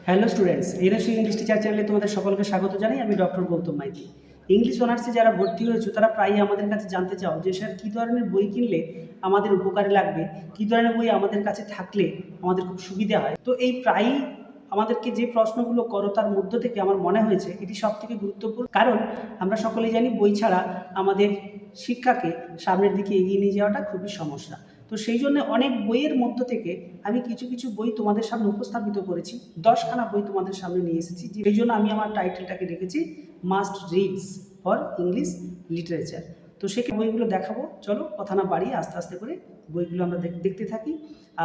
Hello students, NSU English teacher চ্যানেলে তোমাদের সকলকে স্বাগত জানাই। আমি ডক্টর গৌতম মাইতি। ইংলিশ অনার্সে যারা ভর্তি হয়েছে তারা প্রায়ই আমাদের কাছে জানতে চাও যে স্যার কী ধরনের বই কিনলে আমাদের উপকারে লাগবে, কী ধরনের বই আমাদের কাছে থাকলে আমাদের খুব সুবিধা হয়। তো এই প্রায়ই আমাদেরকে যে প্রশ্নগুলো করো তার মধ্য থেকে আমার মনে হয়েছে এটি সবথেকে গুরুত্বপূর্ণ, কারণ আমরা সকলেই জানি বই ছাড়া আমাদের শিক্ষাকে সামনের দিকে এগিয়ে নিয়ে যাওয়াটা খুবই সমস্যা। তো সেই জন্য অনেক বইয়ের মধ্য থেকে আমি কিছু কিছু বই তোমাদের সামনে উপস্থাপিত করেছি। 10খানা বই তোমাদের সামনে নিয়ে এসেছি, এই জন্য আমি আমার টাইটেলটাকে রেখেছি must reads for English literature. তো সেই বইগুলো দেখাবো, চলো কথা না বাড়িয়ে আস্তে আস্তে করে বইগুলো আমরা দেখতে থাকি।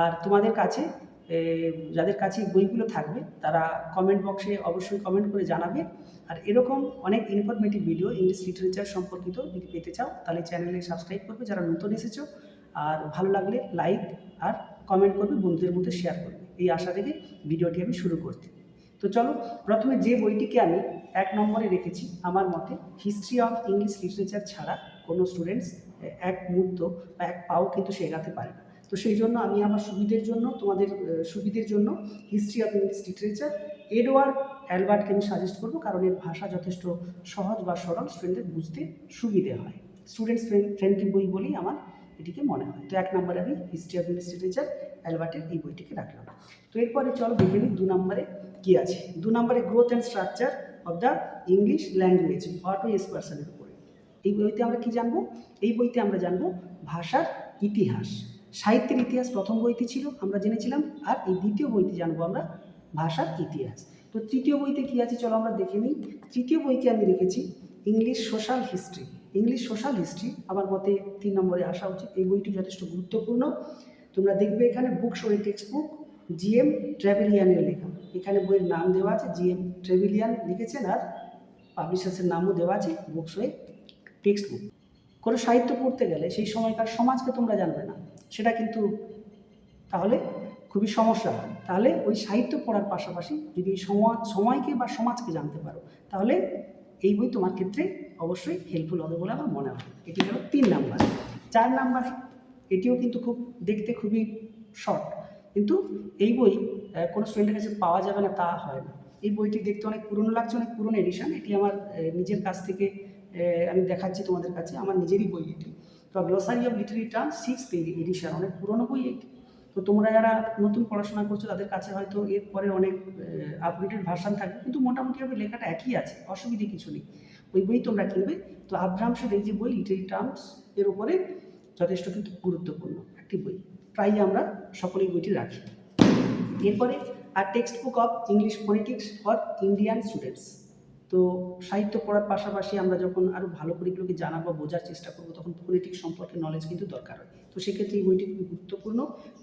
আর তোমাদের কাছে যাদের কাছে বইগুলো থাকবে তারা কমেন্ট বক্সে অবশ্যই কমেন্ট করে জানাবে। আর এরকম অনেক ইনফরমেটিভ ভিডিও ইংলিশ লিটারেচার সম্পর্কিত যদি পেতে চাও তাহলে চ্যানেলে সাবস্ক্রাইব করবে যারা নতুন এসেছো, আর ভালো লাগলে লাইক আর কমেন্ট করবে, বন্ধুদের মধ্যে শেয়ার করবে, এই আশা থেকে ভিডিওটি আমি শুরু করছি। তো চলো, প্রথমে যে বইটিকে আমি 1 নম্বরে রেখেছি, আমার মতে হিস্ট্রি অফ ইংলিশ লিটারেচার ছাড়া কোনো স্টুডেন্টস এক মুহূর্ত বা এক পাও কিন্তু সে এগাতে পারে না। তো সেই জন্য আমি আমার সুবিধের জন্য, তোমাদের সুবিধের জন্য history of English literature Edward অ্যালবার্টকে আমি সাজেস্ট করবো, কারণ এর ভাষা যথেষ্ট সহজ বা সরল, স্টুডেন্টদের বুঝতে সুবিধে হয়, স্টুডেন্টস ফ্রেন্ডলি বই বলেই আমার এটিকে মনে হয়। তো 1 নম্বরে আমি হিস্ট্রি অফ ইংলিশ লিটারেচার অ্যালবার্টের এই বইটিকে রাখলাম। তো এরপরে চলো দেখে নিই 2 নম্বরে কী আছে। 2 নম্বরে growth and structure of the English language Otto এক্সপার্সনের উপরে। এই বইতে আমরা কি জানবো? এই বইতে আমরা জানবো ভাষার ইতিহাস, সাহিত্যের ইতিহাস প্রথম বইটি ছিল আমরা জেনেছিলাম, আর এই দ্বিতীয় বইতে জানবো আমরা ভাষার ইতিহাস। তো তৃতীয় বইতে কী আছে চলো আমরা দেখে নিই। তৃতীয় বইকে আমি রেখেছি English social history. English social history আমার মতে 3 নম্বরে আসা উচিত। এই বইটি যথেষ্ট গুরুত্বপূর্ণ। তোমরা দেখবে এখানে বুকস ওই টেক্সট বুক জিএম ট্রেভেলিয়ানের লেখা, এখানে বইয়ের নাম দেওয়া আছে, জিএম ট্রেভেলিয়ান লিখেছেন, আর পাবলিশার্সের নামও দেওয়া আছে, বুকস ওই টেক্সট বুক। কোনো সাহিত্য পড়তে গেলে সেই সময়কার সমাজকে তোমরা জানবে না, সেটা কিন্তু তাহলে খুবই সমস্যা হয়। তাহলে ওই সাহিত্য পড়ার পাশাপাশি যদি এই সময়কে বা সমাজকে জানতে পারো তাহলে এই বই তোমার ক্ষেত্রে অবশ্যই হেল্পফুল হবে বলে আমার মনে হয়। এটি হলো 3 নাম্বার। 4 নাম্বারে এটিও কিন্তু খুব দেখতে খুবই শর্ট, কিন্তু এই বই কোনো স্টুডেন্টের কাছে পাওয়া যাবে না তা হয় না। এই বইটি দেখতে অনেক পুরনো লাগছে, অনেক পুরনো এডিশন। এটি আমার নিজের কাছ থেকে আমি দেখাচ্ছি তোমাদের কাছে, আমার নিজেরই বই এটি। তো glossary of literary terms 6th edition, অনেক পুরনো বই এটি। তো তোমরা যারা নতুন পড়াশোনা করছো তাদের কাছে হয়তো এরপরে অনেক আপডেটেড ভার্সান থাকবে, কিন্তু মোটামুটিভাবে লেখাটা একই আছে, অসুবিধে কিছু নেই। ওই বই তোমরা কিনবে। তো আব্রাহামসের এই যে বই লিটারি টার্মস এর উপরে যথেষ্ট কিন্তু গুরুত্বপূর্ণ একটি বই, প্রায় আমরা সকলেই বইটি রাখি। এরপরে আর text book of English phonetics for Indian students. তো সাহিত্য পড়ার পাশাপাশি আমরা যখন আরও ভালো করে এগুলোকে জানা বা বোঝার চেষ্টা করবো তখন ফোনেটিক্স সম্পর্কে নলেজ কিন্তু দরকার হয়। তো সেক্ষেত্রে এই বইটি খুবই গুরুত্বপূর্ণ।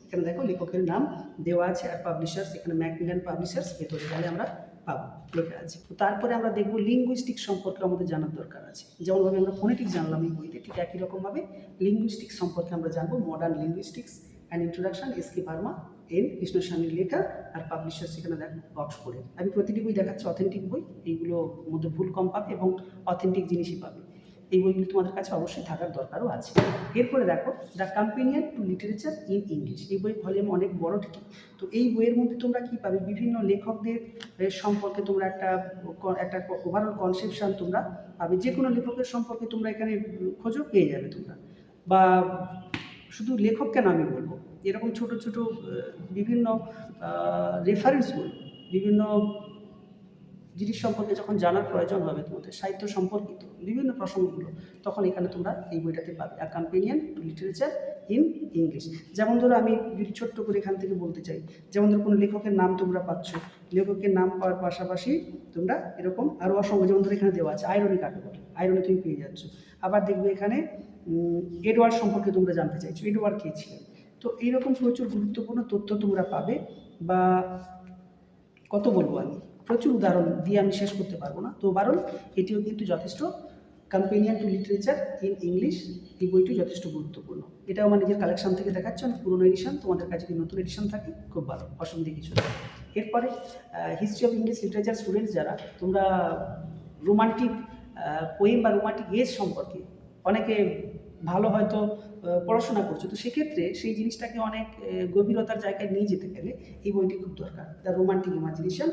এখানে দেখো লেখকের নাম দেওয়া আছে, আর পাবলিশার্স এখানে ম্যাকমিলান পাবলিশার্স, ভেতরে গেলে আমরা পাবো লেখা আছে। তো তারপরে আমরা দেখবো লিঙ্গুইস্টিক্স সম্পর্কে আমাদের জানার দরকার আছে। যেমনভাবে আমরা ফোনেটিক্স জানলাম এই বইতে, ঠিক একই রকমভাবে লিঙ্গুইস্টিক্স সম্পর্কে আমরা জানবো। Modern linguistics and introduction, S K. Verma, N কৃষ্ণস্বামীর লেখা, আর পাবলিশার সেখানে দেখো অক্সফোর্ডের। আমি প্রতিটি বই দেখাচ্ছি অথেন্টিক বই, এইগুলোর মধ্যে ভুল কম পাবে এবং অথেন্টিক জিনিসই পাবে। এই বইগুলি তোমাদের কাছে অবশ্যই থাকার দরকারও আছে। এরপরে দেখো the companion to literature in English. এই বই ভলিউম অনেক বড় ঠিকই, তো এই বইয়ের মধ্যে তোমরা কী পাবে, বিভিন্ন লেখকদের সম্পর্কে তোমরা একটা ওভারঅল কনসেপশন তোমরা পাবে। যে কোনো লেখকের সম্পর্কে তোমরা এখানে খোঁজও পেয়ে যাবে তোমরা, বা শুধু লেখক কেন আমি বলবো, এরকম ছোট ছোট বিভিন্ন রেফারেন্সগুলো, বিভিন্ন জিনিস সম্পর্কে যখন জানার প্রয়োজন হবে তোমাদের সাহিত্য সম্পর্কিত বিভিন্ন প্রসঙ্গগুলো, তখন এখানে তোমরা এই বইটাতে পাবে, a companion to literature in English. যেমন ধরো আমি যদি ছোট্ট করে এখান থেকে বলতে চাই, যেমন ধরো কোনো লেখকের নাম তোমরা পাচ্ছ, লেখকের নাম পাওয়ার পাশাপাশি তোমরা এরকম আরও অসংখ্য, যেমন ধরো এখানে দেওয়া আছে আইরনি কাকে বলে, আইরনি তুমি পেয়ে যাচ্ছ। আবার দেখবে এখানে এডওয়ার্ড সম্পর্কে তোমরা জানতে চাইছো, এডওয়ার্ড কে ছিলেন। তো এইরকম প্রচুর গুরুত্বপূর্ণ তথ্য তোমরা পাবে, বা কত বলবো আমি, প্রচুর উদাহরণ দিয়ে আমি শেষ করতে পারবো না। তো বারণ এটিও কিন্তু যথেষ্ট, companion to literature in English এই বইটি যথেষ্ট গুরুত্বপূর্ণ। এটা আমার নিজের কালেকশন থেকে দেখাচ্ছে, অনেক পুরনো এডিশন, তোমাদের কাছে যদি নতুন এডিশন থাকে খুব ভালো, অসুবিধে কিছু নেই। এরপরে history of English literature students যারা, তোমরা রোমান্টিক পোয়েম বা রোমান্টিক এজ সম্পর্কে অনেকে ভালো হয়তো পড়াশোনা করছো, তো সেক্ষেত্রে সেই জিনিসটাকে অনেক গভীরতার জায়গায় নিয়ে যেতে গেলে এই বইটি খুব দরকার। দ্য রোমান্টিক ইমাজিনেশন,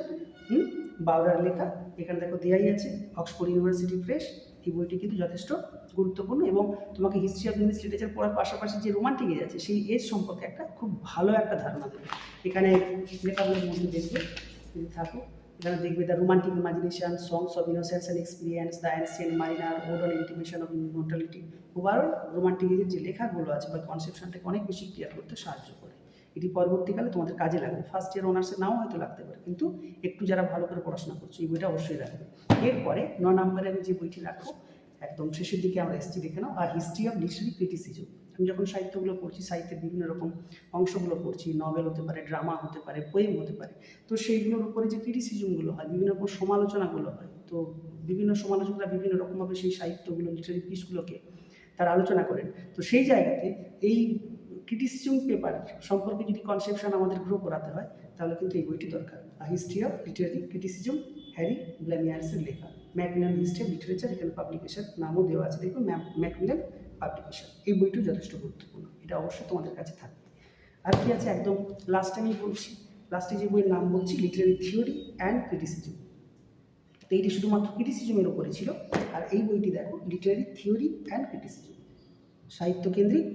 বাউরার লেখা, এখানে দেখো দেয়াই আছে, অক্সফোর্ড ইউনিভার্সিটি প্রেস। এই বইটি কিন্তু যথেষ্ট গুরুত্বপূর্ণ এবং তোমাকে হিস্ট্রি অফ ইংলিশ লিটারেচার পড়ার পাশাপাশি যে রোমান্টিক এজ আছে সেই এজ সম্পর্কে একটা খুব ভালো একটা ধারণা দেবে। এখানে লেখাগুলোর মধ্যে দেখবে যদি থাকো, এখানে দেখবে the romantic imagination, songs of innocence and experience, the ancient mariner, ode on intimation of immortality. Overall romantic এজের যে লেখাগুলো আছে বা কনসেপশনটাকে অনেক বেশি ক্লিয়ার করতে সাহায্য করে। এটি পরবর্তীকালে তোমাদের কাজে লাগবে, ফার্স্ট ইয়ার অনার্সে নাও হয়তো লাগতে পারে, কিন্তু একটু যারা ভালো করে পড়াশোনা করছো এই বইটা অবশ্যই রাখবে। এরপরে 9 নম্বরে আমি যে বইটি রাখবো, একদম শেষের দিকে আমরা এসেছি, দেখে নাও, আর হিস্ট্রি অফ লিটারি ক্রিটিসিজম। আমি যখন সাহিত্যগুলো পড়ছি, সাহিত্যের বিভিন্ন রকম অংশগুলো পড়ছি, নভেল হতে পারে, ড্রামা হতে পারে, পোয়েম হতে পারে, তো সেইগুলোর উপরে যে ক্রিটিসিজমগুলো হয়, বিভিন্ন রকম সমালোচনাগুলো হয়, তো বিভিন্ন সমালোচকরা বিভিন্ন রকমভাবে সেই সাহিত্যগুলো, লিটারি পিসগুলোকে তারা আলোচনা করেন। তো সেই জায়গাতে এই ক্রিটিসিজম পেপার সম্পর্কে যদি কনসেপশন আমাদের গ্রো করাতে হয়, তাহলে কিন্তু এই বইটি দরকার। History of literary criticism, Harry ব্ল্যামিয়ার্সের লেখা, ম্যাকমিলান হিস্ট্রি অফ লিটারেচার, এখানে পাবলিকেশন নামও দেওয়া আছে, দেখুন ম্যাকমিলান পাবলিকেশন। এই বইটিও যথেষ্ট গুরুত্বপূর্ণ, এটা অবশ্যই তোমাদের কাছে থাকবে। আর কি আছে, একদম লাস্ট আমি বলছি, লাস্টে যে বইয়ের নাম বলছি, লিটারি থিওরি অ্যান্ড ক্রিটিসিজম। তো এইটি শুধুমাত্র ক্রিটিসিজমের উপরে ছিল, আর এই বইটি দেখো লিটারি থিওরি অ্যান্ড ক্রিটিসিজম, সাহিত্য কেন্দ্রিক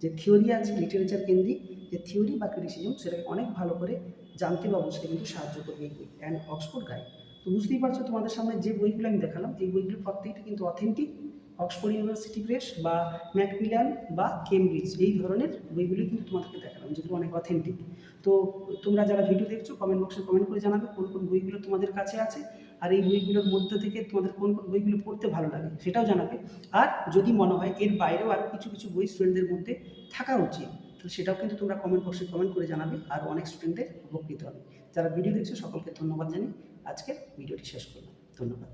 যে থিওরি আছে, লিটারেচার কেন্দ্রিক যে থিওরি বা ক্রিটিসিজম, সেটাকে অনেক ভালো করে জানতে বা বুঝতে কিন্তু সাহায্য করবে এই বই, অ্যান্ড অক্সফোর্ড গাইড। তো বুঝতেই পারছো তোমাদের সামনে যে বইগুলো আমি দেখালাম, এই বইগুলো প্রত্যেকটা কিন্তু অথেন্টিক অক্সফোর্ড ইউনিভার্সিটি প্রেস বা ম্যাকমিলান বা কেমব্রিজ, এই ধরনের বইগুলি কিন্তু তোমাদেরকে দেখালাম, যেগুলো অনেক অথেন্টিক। তো তোমরা যারা ভিডিও দেখছো, কমেন্ট বক্সে কমেন্ট করে জানাবে কোন কোন বইগুলো তোমাদের কাছে আছে, আর এই বইগুলোর মধ্যে থেকে তোমাদের কোন কোন বইগুলো পড়তে ভালো লাগে সেটাও জানাবে। আর যদি মনে হয় এর বাইরেও আরও কিছু কিছু বই স্টুডেন্টদের মধ্যে থাকা উচিত, তো সেটাও কিন্তু তোমরা কমেন্ট বক্সে কমেন্ট করে জানাবে, আর অনেক স্টুডেন্টদের উপকৃত হবে। যারা ভিডিও দেখছো সকলকে ধন্যবাদ জানিয়ে আজকের ভিডিওটি শেষ করলাম। ধন্যবাদ।